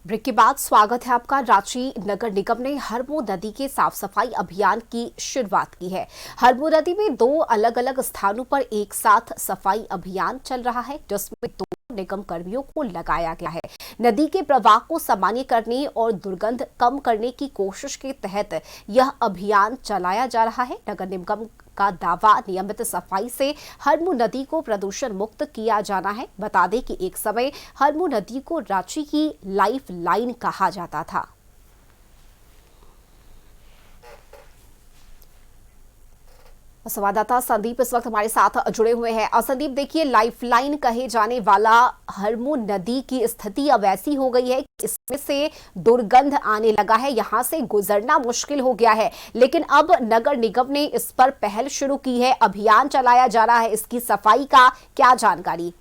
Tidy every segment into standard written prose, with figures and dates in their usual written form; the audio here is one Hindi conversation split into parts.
ब्रेक के बाद स्वागत है आपका। रांची नगर निगम ने हरमू नदी के साफ सफाई अभियान की शुरुआत की है। हरमू नदी में 2 अलग अलग स्थानों पर एक साथ सफाई अभियान चल रहा है, जिसमें 2 निगम कर्मियों को लगाया गया है। नदी के प्रवाह को सामान्य करने और दुर्गंध कम करने की कोशिश के तहत यह अभियान चलाया जा रहा है। नगर निगम का दावा नियमित सफाई से हरमू नदी को प्रदूषण मुक्त किया जाना है। बता दें कि एक समय हरमू नदी को रांची की लाइफ लाइन कहा जाता था। संवाददाता संदीप इस वक्त हमारे साथ जुड़े हुए हैं। और संदीप, देखिए, लाइफलाइन कहे जाने वाला हरमू नदी की स्थिति अब ऐसी हो गई है कि इसमें से दुर्गंध आने लगा है, यहां से गुजरना मुश्किल हो गया है। लेकिन अब नगर निगम ने इस पर पहल शुरू की है, अभियान चलाया जा रहा है इसकी सफाई का। क्या जानकारी?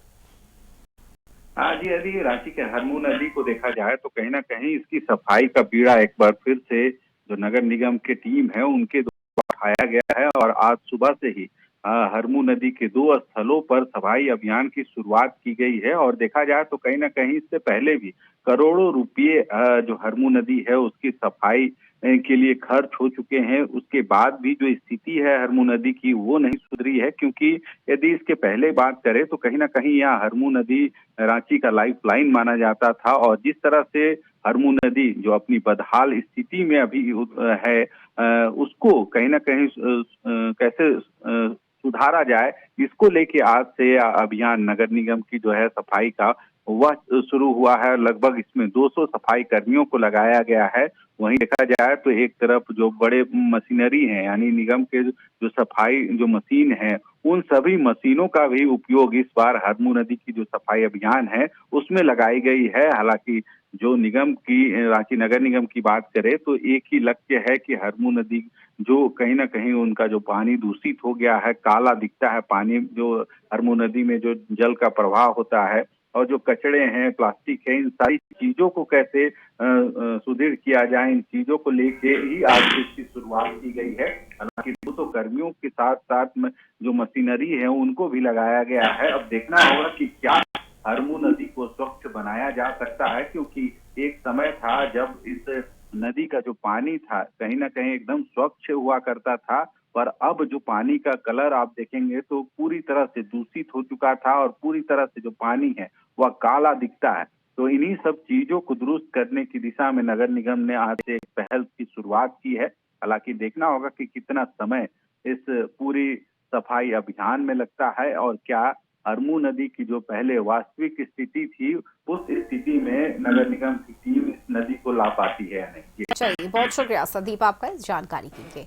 हाँ जी, यदि रांची के हरमू नदी को देखा जाए तो कहीं ना कहीं इसकी सफाई का बीड़ा एक बार फिर से जो नगर निगम की टीम है उनके उठाया गया है। और आज सुबह से ही हरमू नदी के 2 स्थलों पर सफाई अभियान की शुरुआत की गई है। और देखा जाए तो कहीं ना कहीं इससे पहले भी करोड़ों रुपये जो हरमू नदी है उसकी सफाई के लिए खर्च हो चुके हैं। उसके बाद भी जो स्थिति है हरमू नदी की वो नहीं सुधरी है, क्योंकि यदि इसके पहले बात करें तो कहीं ना कहीं यह हरमू नदी रांची का लाइफ लाइन माना जाता था। और जिस तरह से हरमू नदी जो अपनी बदहाल स्थिति में अभी है, उसको कहीं ना कहीं कैसे सुधारा जाए, इसको लेके आज से अभियान नगर निगम की जो है सफाई का वह शुरू हुआ है। लगभग इसमें 200 सफाई कर्मियों को लगाया गया है। वहीं देखा जाए तो एक तरफ जो बड़े मशीनरी हैं, यानी निगम के जो सफाई जो मशीन है, उन सभी मशीनों का भी उपयोग इस बार हरमू नदी की जो सफाई अभियान है उसमें लगाई गई है। हालांकि जो निगम की रांची नगर निगम की बात करें तो एक ही लक्ष्य है कि हरमू नदी जो कहीं ना कहीं उनका जो पानी दूषित हो गया है, काला दिखता है पानी, जो हरमू नदी में जो जल का प्रवाह होता है और जो कचड़े हैं, प्लास्टिक है, इन सारी चीजों को कैसे सुदृढ़ किया जाए, इन चीजों को लेके ही आज इसकी शुरुआत की गई है। हालांकि 200 कर्मियों के साथ साथ में जो मशीनरी है उनको भी लगाया गया है। अब देखना होगा कि क्या हरमू नदी को स्वच्छ बनाया जा सकता है, क्योंकि एक समय था जब इस नदी का जो पानी था कहीं ना कहीं एकदम स्वच्छ हुआ करता था, पर अब जो पानी का कलर आप देखेंगे तो पूरी तरह से दूषित हो चुका था और पूरी तरह से जो पानी है वह काला दिखता है। तो इन्हीं सब चीजों को दुरुस्त करने की दिशा में नगर निगम ने आज से एक पहल की शुरुआत की है। हालांकि देखना होगा कि कितना समय इस पूरी सफाई अभियान में लगता है और क्या हरमू नदी की जो पहले वास्तविक स्थिति थी उस स्थिति में नगर निगम की टीम इस नदी को ला पाती है या नहीं। चलिए, बहुत शुक्रिया संदीप आपका इस जानकारी के लिए।